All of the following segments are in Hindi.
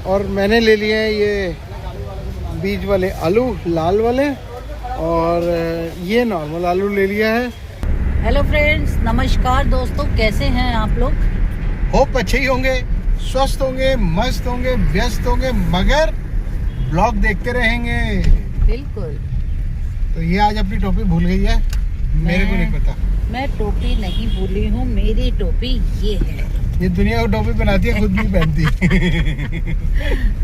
और मैंने ले लिए हैं ये बीज वाले आलू, लाल वाले, और ये नॉर्मल आलू ले लिया है। हेलो फ्रेंड्स, नमस्कार दोस्तों, कैसे हैं आप लोग? होप अच्छे ही होंगे, स्वस्थ होंगे, मस्त होंगे, व्यस्त होंगे, मगर ब्लॉग देखते रहेंगे। बिल्कुल। तो ये आज अपनी टोपी भूल गई है, मेरे को नहीं पता। मैं टोपी नहीं भूली हूँ, मेरी टोपी ये है। ये दुनिया को टोपी पहनाती है, खुद नहीं पहनती।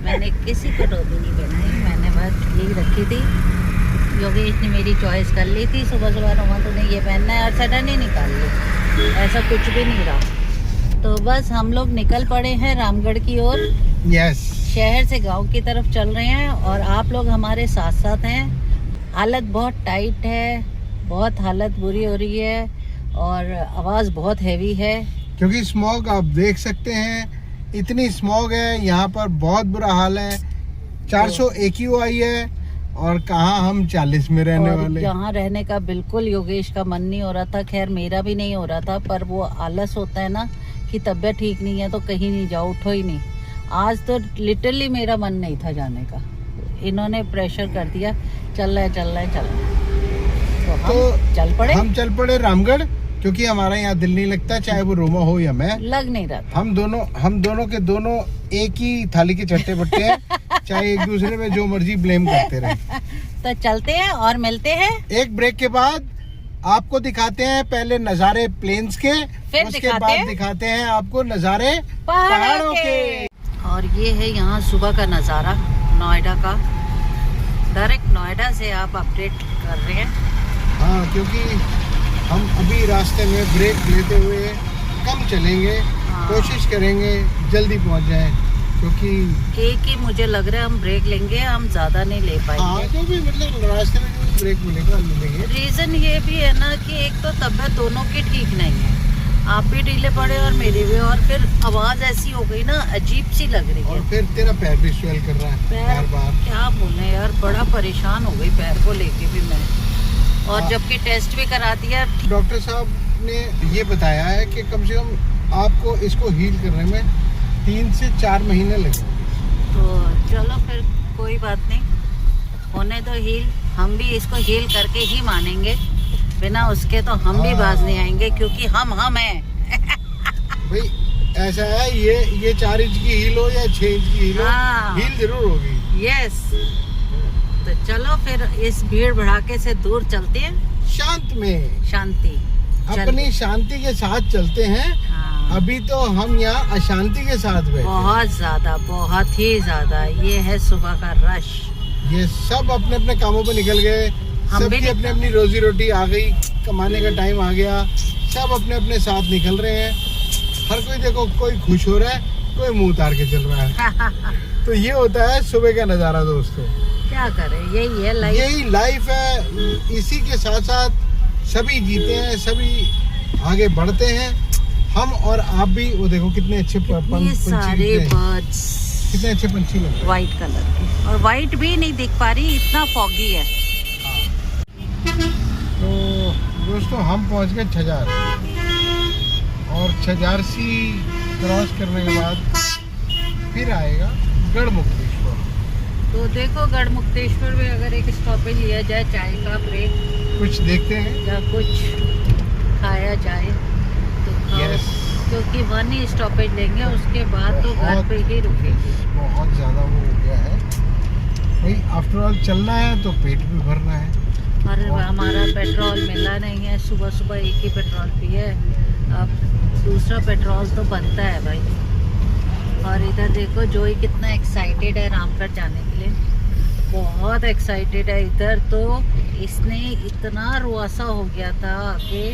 मैंने किसी को टोपी नहीं पहनाई, मैंने बस यही रखी थी। योगेश ने मेरी चॉइस कर ली थी, सुबह सुबह रोमा तूने ये पहनना है और सडन ही निकाल ली। ऐसा कुछ भी नहीं रहा। तो बस हम लोग निकल पड़े हैं रामगढ़ की ओर। यस। शहर से गांव की तरफ चल रहे हैं और आप लोग हमारे साथ साथ हैं। हालत बहुत टाइट है, बहुत हालत बुरी हो रही है और आवाज़ बहुत हैवी है, क्योंकि स्मॉग आप देख सकते हैं, इतनी स्मॉग है यहाँ पर, बहुत बुरा हाल है। 400 AQI है और कहाँ हम 40 में रहने वाले। यहाँ रहने का बिल्कुल योगेश का मन नहीं हो रहा था, खैर मेरा भी नहीं हो रहा था, पर वो आलस होता है ना कि तबीयत ठीक नहीं है तो कहीं नहीं जाओ, उठो ही नहीं। आज तो लिटरली मेरा मन नहीं था जाने का, इन्होंने प्रेशर कर दिया, चल रहा है। तो हम चल पड़े रामगढ़, क्योंकि हमारा यहाँ दिल नहीं लगता, चाहे वो रोमा हो या मैं। लग नहीं रहा। हम दोनों के दोनों एक ही थाली के चट्टे बट्टे हैं, चाहे एक दूसरे में जो मर्जी ब्लेम करते रहे। तो चलते हैं और मिलते हैं एक ब्रेक के बाद। आपको दिखाते हैं पहले नज़ारे प्लेन्स के, फिर उसके बाद दिखाते हैं आपको नज़ारे पहाड़ों के। और ये है यहाँ सुबह का नज़ारा नोएडा का। डायरेक्ट नोएडा से आप अपडेट कर रहे हैं। हाँ, क्योंकि हम अभी रास्ते में ब्रेक लेते हुए कम चलेंगे। हाँ। कोशिश करेंगे जल्दी पहुंच जाएं, क्योंकि एक ही मुझे लग रहा है हम ब्रेक लेंगे, हम ज़्यादा नहीं ले पाएंगे। हाँ, जो भी मतलब रास्ते में जो ब्रेक मिलेगा हम लेंगे। रीज़न ये भी है ना कि एक तो तबीयत दोनों की ठीक नहीं है, आप भी ढीले पड़े और मेरी भी, और फिर आवाज़ ऐसी हो गई ना, अजीब सी लग रही है। और फिर तेरा पैर भी स्वेल कर रहा है बार-बार। क्या बोले यार, बड़ा परेशान हो गई पैर को लेके भी मैं, और जबकि टेस्ट भी करा दिया। डॉक्टर साहब ने ये बताया है कि कम से कम आपको इसको हील करने में 3 से 4 महीने लगेंगे। तो चलो फिर कोई बात नहीं, होने दो हील। हम भी इसको हील करके ही मानेंगे, बिना उसके तो हम भी बाज नहीं आएंगे, क्योंकि हम हैं। भाई ऐसा है, ये 4 इंच की हील हो या 6 इंच की हील हो, हील जरूर होगी। यस। तो चलो फिर इस भीड़ भड़ाके से दूर चलते हैं, शांति अपनी शांति के साथ चलते हैं। हाँ। अभी तो हम यहाँ अशांति के साथ बैठे, बहुत ही ज्यादा। ये है सुबह का रश। ये सब अपने अपने कामों पे निकल गए, सबकी अपनी अपनी रोजी रोटी आ गई, कमाने का टाइम आ गया, सब अपने अपने साथ निकल रहे हैं। हर कोई देखो, कोई खुश हो रहा है, कोई मुंह उतार के चल रहा है। तो ये होता है सुबह का नज़ारा दोस्तों। क्या करें, यही है लाइफ। यही लाइफ है। इसी के साथ साथ सभी जीते हैं, सभी आगे बढ़ते हैं, हम और आप भी। वो देखो कितने अच्छे सारे बर्ड्स, कितने अच्छे पंछी लग रहे हैं, व्हाइट कलर के, और व्हाइट भी नहीं दिख पा रही, इतना फॉगी है। तो दोस्तों हम पहुंच गए छजार, और छजारसी क्रॉस करने के बाद फिर आएगा गढ़मुक्तेश्वर। तो देखो गढ़मुक्तेश्वर में अगर एक स्टॉपेज लिया जाए, चाय का ब्रेक, कुछ देखते हैं या कुछ खाया जाए तो खाओ। क्योंकि 1 ही स्टॉपेज लेंगे, उसके बाद तो घर पे ही रुकेंगे। बहुत ज़्यादा वो हो गया है भाई, आफ्टर ऑल चलना है तो पेट भी भरना है। और हमारा पेट्रोल मिला नहीं है, सुबह सुबह एक ही पेट्रोल पिए, अब दूसरा पेट्रोल तो बनता है भाई। और इधर देखो जोई कितना एक्साइटेड है रामगढ़ जाने के लिए, बहुत एक्साइटेड है। इधर तो इसने इतना रुआसा हो गया था आगे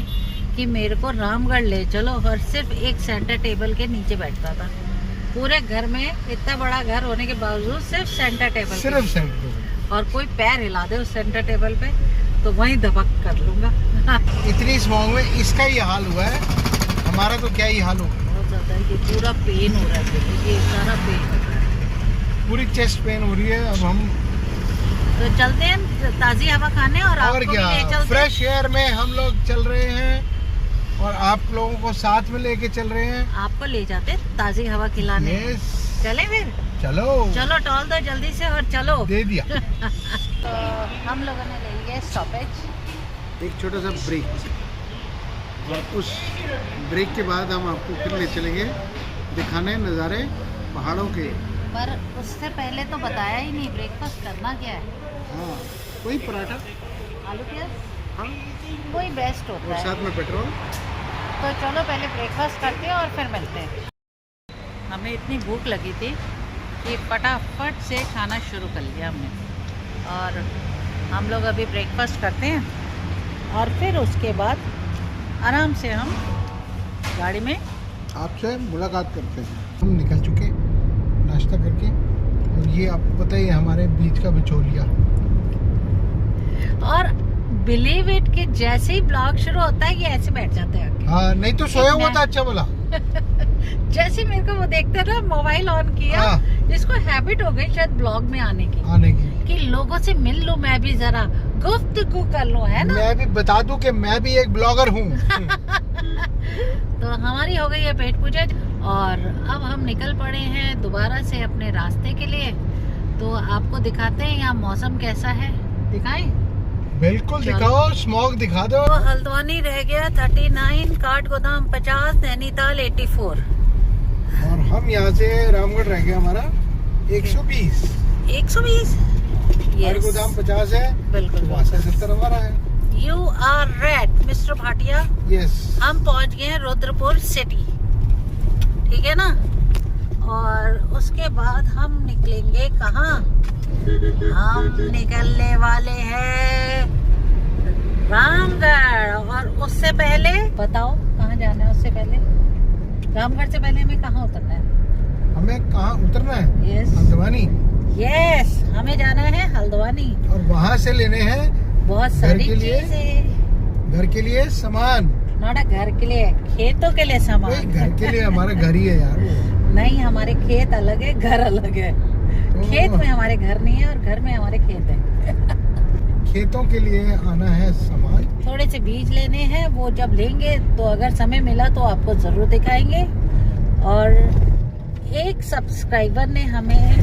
कि मेरे को रामगढ़ ले चलो, और सिर्फ एक सेंटर टेबल के नीचे बैठता था। पूरे घर में, इतना बड़ा घर होने के बावजूद सिर्फ सेंटर टेबल, और कोई पैर हिला दे उस सेंटर टेबल पे तो वहीं धबक कर लूँगा। इतनी स्मॉग में इसका ही हाल हुआ है, हमारा तो क्या ही हाल होगा। बहुत ज़्यादा, ये पूरा पेन हो रहा है, ये सारा पेन हो रहा है, पूरी चेस्ट पेन हो रही है। अब हम तो चलते हैं ताज़ी हवा खाने, और क्या फ्रेश एयर में हम लोग चल रहे हैं, और आप लोगों को साथ में लेके चल रहे हैं। आपको ले जाते ताज़ी हवा खिलाने। यस। चले फिर। चलो चलो टॉल दो जल्दी से और चलो। दे दिया। तो हम लोगों ने ले लिया स्टॉपेज, एक छोटा सा ब्रेक, और उस ब्रेक के बाद हम आपको फिर ले चलेंगे दिखाने नज़ारे पहाड़ों के। पर उससे पहले तो बताया ही नहीं ब्रेकफास्ट करना क्या है। हाँ, कोई पराठा, आलू प्याज हाँ, कोई बेस्ट होता और है। साथ में पेट्रोल। तो चलो पहले ब्रेकफास्ट करते हैं और फिर मिलते हैं। हमें इतनी भूख लगी थी कि फटाफट से खाना शुरू कर लिया हमने, और हम लोग अभी ब्रेकफास्ट करते हैं और फिर उसके बाद आराम से हम गाड़ी में आपसे मुलाकात करते हैं। हम निकल चुके नाश्ता करके, और ये आपको पता ही है हमारे बीच का बिचौलिया। और बिलीव इट कि जैसे ही ब्लॉग शुरू होता है ये ऐसे बैठ जाते हैं। हाँ, नहीं तो सोया हुआ था, अच्छा बोला। जैसे मेरे को वो देखते ना, मोबाइल ऑन किया, इसको हैबिट हो गई शायद ब्लॉग में आने की कि लोगों से मिल लूं, मैं भी जरा गुफ्तगू कर लूं, है ना। मैं भी बता दूं कि मैं भी एक ब्लॉगर हूँ। तो हमारी हो गई है पेट पूजा, और अब हम निकल पड़े हैं दोबारा से अपने रास्ते के लिए। तो आपको दिखाते हैं यहाँ मौसम कैसा है, दिखाएं? बिल्कुल दिखाओ, स्मॉग दिखा दो। तो हल्द्वानी रह गया 39, काठगोदाम 50, नैनीताल 84, और हम यहाँ से रामगढ़ रह गया हमारा 120। 120 काठगोदाम 50 है, बिल्कुल। वहाँ से 70 हमारा है। You are red mister Bhatia. Yes, हम पहुँच गए हैं रुद्रपुर सिटी, ठीक है ना। और उसके बाद हम निकलेंगे कहाँ? हम निकलने वाले हैं रामगढ़। और उससे पहले बताओ कहाँ जाना है? उससे पहले रामगढ़ से पहले हमें कहाँ उतरना है? हमें कहाँ उतरना है? यस, हल्द्वानी। यस, हमें जाना है हल्द्वानी, और वहाँ से लेने हैं बहुत सारी चीजें। घर के लिए सामान, नोड़ा घर के लिए, खेतों के लिए सामान। घर के लिए हमारा घर ही है यार वो। नहीं, हमारे खेत अलग है, घर अलग है। खेत में हमारे घर नहीं है और घर में हमारे खेत है। खेतों के लिए आना है सामान। थोड़े से बीज लेने हैं, वो जब लेंगे तो अगर समय मिला तो आपको जरूर दिखाएंगे। और एक सब्सक्राइबर ने हमें,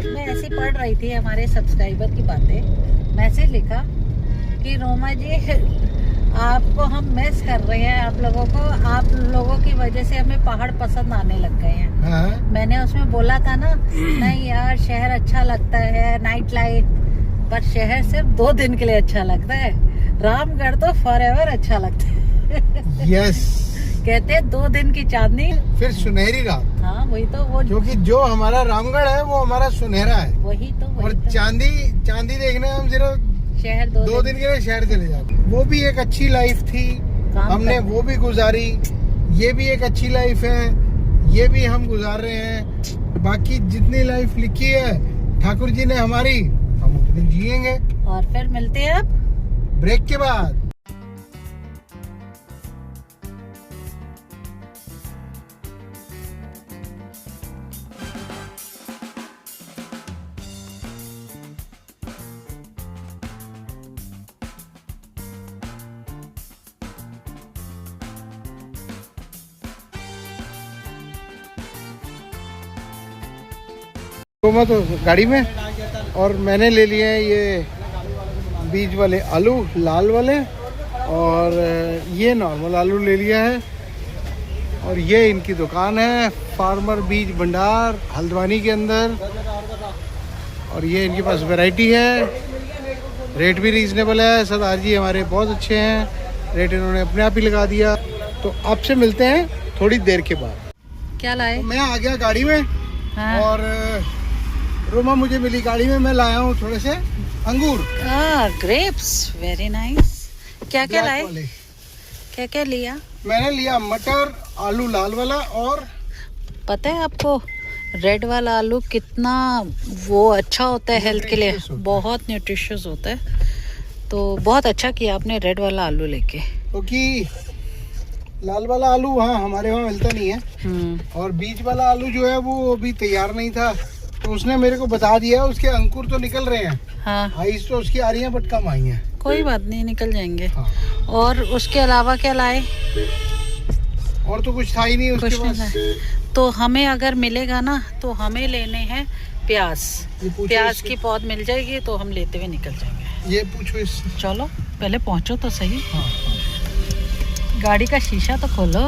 मैं ऐसी पढ़ रही थी हमारे सब्सक्राइबर की बातें, मैसेज लिखा कि रोमा जी आपको हम मिस कर रहे हैं, आप लोगों को, आप लोगों की वजह से हमें पहाड़ पसंद आने लग गए हैं। हाँ? मैंने उसमें बोला था ना, नहीं यार शहर अच्छा लगता है, नाइट लाइफ, पर शहर सिर्फ 2 दिन के लिए अच्छा लगता है, रामगढ़ तो फॉरएवर अच्छा लगता है। यस, कहते हैं 2 दिन की चांदनी फिर सुनहरी रात। हाँ वही तो, वो क्योंकि जो हमारा रामगढ़ है वो हमारा सुनहरा है। वही तो, और चांदी देखने हम सिर्फ शहर 2 दिन के लिए शहर चले जाते। वो भी एक अच्छी लाइफ थी, हमने वो भी गुजारी। ये भी एक अच्छी लाइफ है, ये भी हम गुजार रहे हैं। बाकी जितनी लाइफ लिखी है ठाकुर जी ने हमारी, हम उतनी जिएंगे। और फिर मिलते हैं अब ब्रेक के बाद। तो गाड़ी में, और मैंने ले लिए हैं ये बीज वाले आलू, लाल वाले, और ये नॉर्मल आलू ले लिया है। और ये इनकी दुकान है, फार्मर बीज भंडार हल्द्वानी के अंदर। और ये इनके पास वैरायटी है, रेट भी रीजनेबल है। सरदार जी हमारे बहुत अच्छे हैं, रेट इन्होंने अपने आप ही लगा दिया। तो आपसे मिलते हैं थोड़ी देर के बाद। क्या लाए? तो मैं आ गया गाड़ी में। हाँ। और रोमा मुझे मिली गाड़ी में, मैं लाया हूँ थोड़े से अंगूर। Grapes, very nice. क्या क्या लाए? वाले। क्या क्या लिया? मैंने लिया मटर, आलू लाल वाला, और पता है आपको रेड वाला आलू कितना वो अच्छा होता है हेल्थ के लिए, बहुत न्यूट्रिशियस होता है। तो बहुत अच्छा किया आपने रेड वाला आलू लेके, क्योंकि लाल वाला आलू वहाँ हमारे वहाँ मिलता नहीं है। और बीज वाला आलू जो है वो अभी तैयार नहीं था, तो उसने मेरे को बता दिया उसके अंकुर तो निकल रहे हैं। हाँ, आइस तो उसकी आ रही है बट कम आई है। कोई बात नहीं, निकल जाएंगे। हाँ। और उसके अलावा क्या लाए? और तो कुछ था ही नहीं उसके कुछ नहीं पास। था। तो हमें अगर मिलेगा ना तो हमें लेने हैं प्याज। ये पूछो प्याज इससे। की पौध मिल जाएगी तो हम लेते हुए निकल जाएंगे। ये पूछो इससे। चलो पहले पहुंचो तो सही। हाँ हाँ। गाड़ी का शीशा तो खोलो।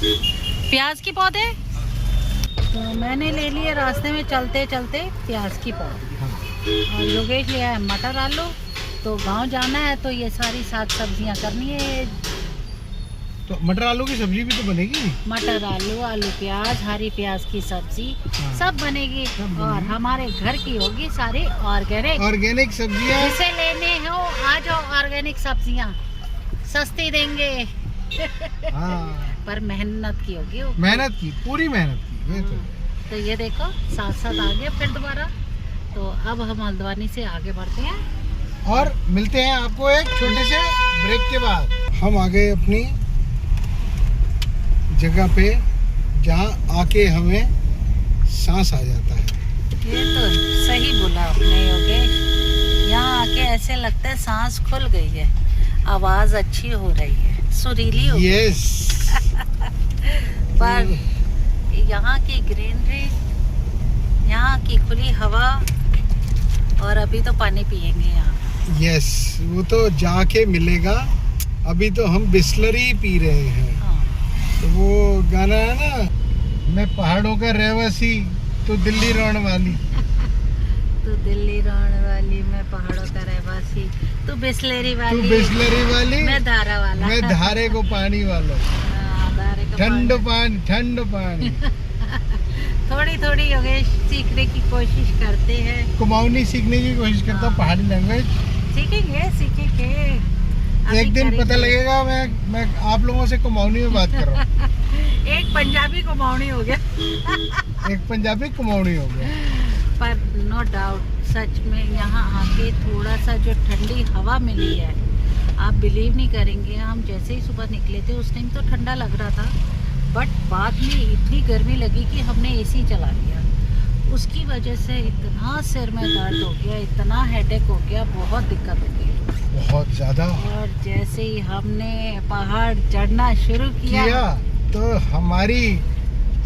प्याज की पौधे तो मैंने ले लिए रास्ते में चलते चलते प्याज की पौध। हाँ। और योगेश लिया है मटर आलू। तो गांव जाना है तो ये सारी साग सब्जियां करनी है। तो मटर आलू की सब्जी भी तो बनेगी। मटर आलू, आलू प्याज, हरी प्याज की सब्जी हाँ। सब बनेगी। सब बनेगी। और हमारे घर की होगी सारी ऑर्गेनिक सब्जियां। जिसे लेने हो आ जाओ। ऑर्गेनिक सब्जियां सस्ती देंगे। हाँ। पर मेहनत की होगी वो। मेहनत की, पूरी मेहनत की। ये तो ये देखो साथ साथ आ गए फिर दोबारा। तो अब हम हल्द्वानी से आगे बढ़ते हैं और मिलते हैं आपको एक छोटे से ब्रेक के बाद। हम आ गए अपनी जगह पे जहाँ आके हमें सांस आ जाता है। ये तो सही बोला आपने योगेश। यहाँ आके ऐसे लगता है सांस खुल गई है, आवाज अच्छी हो रही है, सुरीली हो गई है। यस। पर यहाँ की ग्रीनरी, यहाँ की खुली हवा, और अभी तो पानी पियेंगे यहाँ। यस, वो तो जाके मिलेगा। अभी तो हम बिस्लरी पी रहे हैं। हाँ। तो वो गाना है ना, मैं पहाड़ों का रहवासी तो दिल्ली रोने वाली। तू दिल्ली रोने वाली, मैं पहाड़ों का रहवासी, तू बिस्लेरी तू वाली, बिस्लरी वाली, मैं धारा वाला, मैं धारे को पानी वाला। हाँ, धारे का ठंड पानी। पानी, ठंड पानी। थोड़ी थोड़ी योगेश सीखने की कोशिश करते हैं। कुमाऊनी सीखने की कोशिश करता हूँ, पहाड़ी लैंग्वेज। सीखेंगे। एक दिन पता लगेगा मैं आप लोगों से कुमाऊनी में बात कर रहा हूँ। एक पंजाबी कुमाऊनी हो गया। एक पंजाबी कुमाऊनी हो गया। पर नो डाउट सच में यहाँ आके थोड़ा सा जो ठंडी हवा मिली है, आप बिलीव नहीं करेंगे। हम जैसे ही सुबह निकले थे उस टाइम तो ठंडा लग रहा था, बट बाद में इतनी गर्मी लगी कि हमने एसी चला लिया। उसकी वजह से इतना सिर में दर्द हो गया, इतना हेडेक हो गया, बहुत दिक्कत हो गई, बहुत ज्यादा। और जैसे ही हमने पहाड़ चढ़ना शुरू किया तो हमारी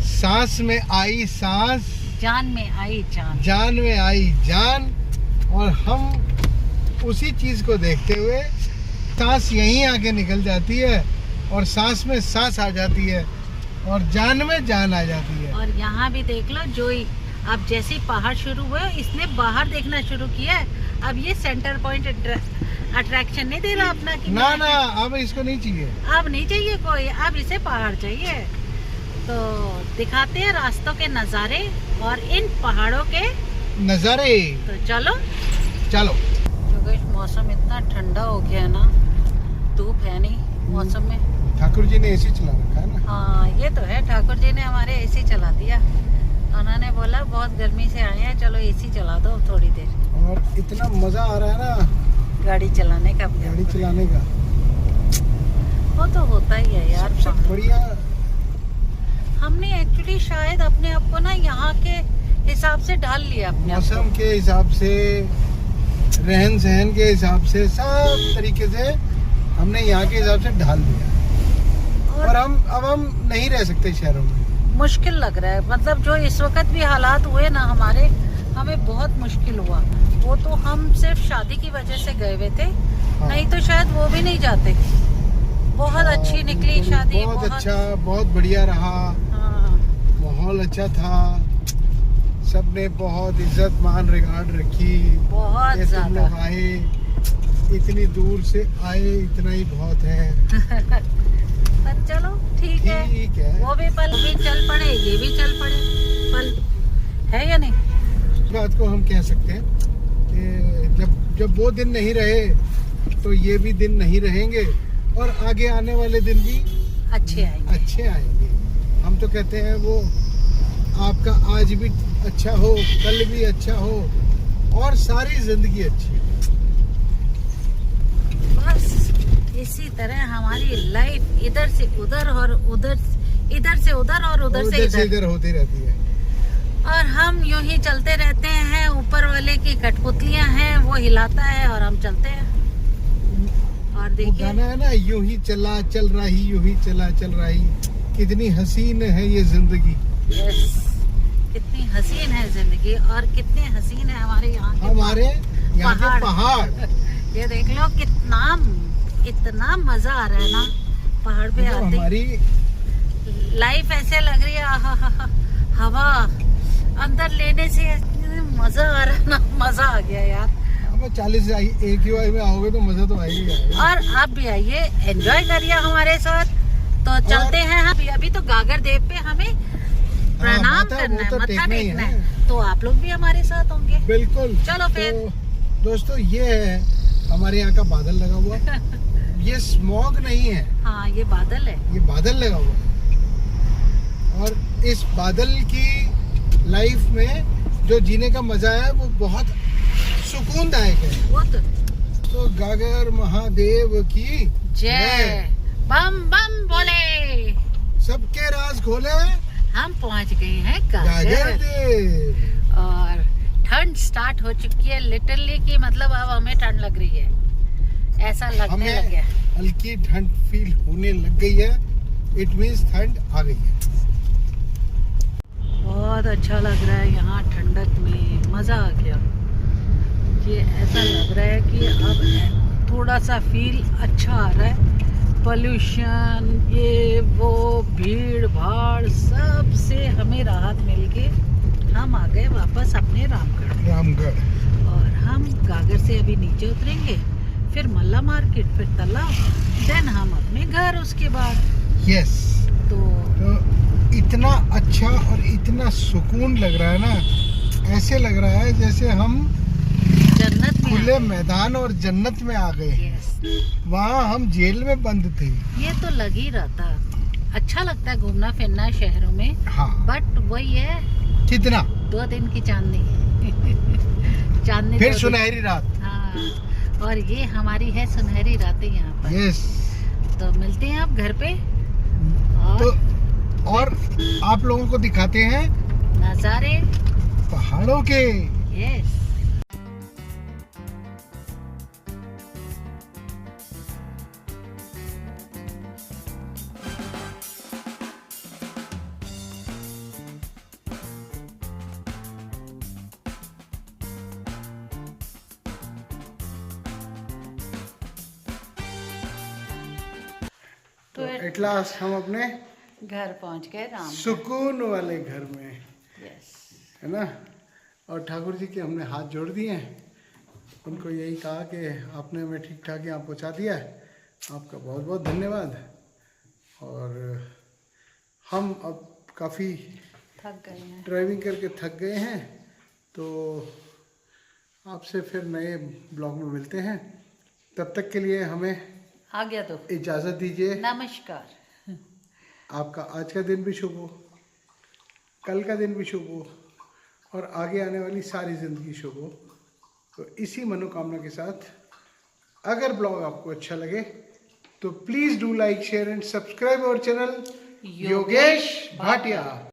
सांस में आई सांस, जान में आई जान। जान में आई जान। और हम उसी चीज को देखते हुए सांस यहीं आके निकल जाती है, और सांस में सांस आ जाती है, और जान में जान आ जाती है। और यहाँ भी देख लो जोई, अब जैसे ही पहाड़ शुरू हुए इसने बाहर देखना शुरू किया है। अब ये सेंटर पॉइंट अट्रैक्शन नहीं दे रहा अपना कि ना ना, अब इसको नहीं चाहिए। अब नहीं चाहिए कोई, अब इसे पहाड़ चाहिए। तो दिखाते हैं रास्तों के नज़ारे और इन पहाड़ों के नजारे। तो चलो चलो। क्योंकि मौसम इतना ठंडा हो गया है ना, धूप है नहीं मौसम में। ठाकुर जी ने एसी चला रखा है ना। हाँ ये तो है, ठाकुर जी ने हमारे एसी चला दिया। उन्होंने बोला बहुत गर्मी से आए हैं, चलो एसी चला दो थोड़ी देर। और इतना मजा आ रहा है ना गाड़ी चलाने का। गाड़ी चलाने का। वो तो होता ही है यार। सबसे बढ़िया। हमने एक्चुअली शायद अपने आप को ना यहाँ के हिसाब से ढाल लिया, अपने आप मौसम के हिसाब से, रहन सहन के हिसाब से, सब तरीके से हमने यहाँ के हिसाब से ढाल दिया। को। और हम नहीं रह सकते शहरों में। मुश्किल लग रहा है, मतलब जो इस वक्त भी हालात हुए ना हमारे, हमें बहुत मुश्किल हुआ। वो तो हम सिर्फ शादी की वजह से गए हुए थे, हाँ। नहीं तो शायद वो भी नहीं जाते। बहुत अच्छी निकली शादी, बहुत अच्छा, बहुत बढ़िया रहा। हाँ। माहौल अच्छा था, सबने बहुत इज्जत मान रिगार्ड रखी। बहुत ये तुम ज्यादा। लोग आए, इतनी दूर से आए, इतना ही बहुत है। पर चलो ठीक है, ठीक है। वो भी पल भी चल पड़े, ये भी चल पड़े पल, है या नहीं? इस बात को हम कह सकते हैं कि जब वो दिन नहीं रहे तो ये भी दिन नहीं रहेंगे, और आगे आने वाले दिन भी अच्छे अच्छे आएंगे। हम तो कहते हैं वो आपका आज भी अच्छा हो, कल भी अच्छा हो, और सारी जिंदगी अच्छी हो। बस इसी तरह हमारी लाइफ इधर से उधर और इधर से उधर और उधर से इधर होती रहती है। और हम यूं ही चलते रहते हैं। ऊपर वाले की कठपुतलियां हैं, वो हिलाता है और हम चलते हैं। और वो देखिए गाना है ना, यूं ही चला चल रही, यूं ही चला चल रही। कितनी हसीन है ये जिंदगी। यस, कितनी हसीन है जिंदगी और कितने हसीन है हमारे यहाँ के पहाड़। ये देख लो इतना मजा आ रहा है ना पहाड़ पे आते। हमारी लाइफ ऐसे लग रही है, आहा, हवा अंदर लेने से मजा आ रहा है ना, मजा आ गया यार। 40 AQI में आओगे तो मजा तो आएगा। और आप भी आइए, एंजॉय करिए हमारे साथ। तो चलते हैं हम अभी तो गागर देव पे हमें प्रणाम करना है, मत्था टेकना है, तो आप लोग भी हमारे साथ होंगे। बिल्कुल, चलो फिर। तो दोस्तों ये है हमारे यहाँ का बादल लगा हुआ। ये स्मॉग नहीं है, हाँ ये बादल है, ये बादल लगा हुआ। और इस बादल की लाइफ में जो जीने का मजा है वो बहुत सुकूनदायक है। वो तो गागर महादेव की जय। बम बम बोले, सबके राज खोले, हम पहुंच गए हैं गागर गागर। देव। और ठंड स्टार्ट हो चुकी है लिटरली, कि मतलब अब हमें ठंड लग रही है, ऐसा लगने लग गया। हल्की ठंड फील होने लग गई है। इट मींस ठंड आ गई है। बहुत अच्छा लग रहा है यहाँ ठंडक में, मजा आ गया। ये ऐसा लग रहा है कि अब थोड़ा सा फील अच्छा आ रहा है। पोल्यूशन, ये वो भीड़ भाड़ सब से हमें राहत मिल के हम आ गए वापस अपने रामगढ़। और हम गागर से अभी नीचे उतरेंगे, फिर मल्ला मार्केट, फिर तालाब, देन हम अपने घर उसके बाद। यस। तो इतना अच्छा और इतना सुकून लग रहा है ना, ऐसे लग रहा है जैसे हम जन्नत में खुले मैदान और जन्नत में आ गए। यस। वहाँ हम जेल में बंद थे। ये तो लग ही रहा था। अच्छा लगता है घूमना फिरना शहरों में, हाँ, बट वही है, कितना 2 दिन की चांदनी चांदनी फिर 2 दिन। सुनहरी रात। हाँ, और ये हमारी है सुनहरी रातें यहाँ पर। यस। तो मिलते हैं आप घर पे और आप लोगों को दिखाते हैं नजारे पहाड़ों के। यस। तो एट लास्ट हम अपने घर पहुंच गए राम सुकून वाले घर में, यस। है ना। और ठाकुर जी के हमने हाथ जोड़ दिए हैं, उनको यही कहा कि आपने हमें ठीक ठाक यहाँ पहुँचा दिया है, आपका बहुत बहुत धन्यवाद। और हम अब काफ़ी थक गए हैं, ड्राइविंग करके थक गए हैं, तो आपसे फिर नए ब्लॉग में मिलते हैं। तब तक के लिए हमें आ गया तो इजाज़त दीजिए। नमस्कार। आपका आज का दिन भी शुभ हो, कल का दिन भी शुभ हो, और आगे आने वाली सारी ज़िंदगी शुभ हो। तो इसी मनोकामना के साथ, अगर ब्लॉग आपको अच्छा लगे तो please do like, share and subscribe our channel Yogesh Bhatia.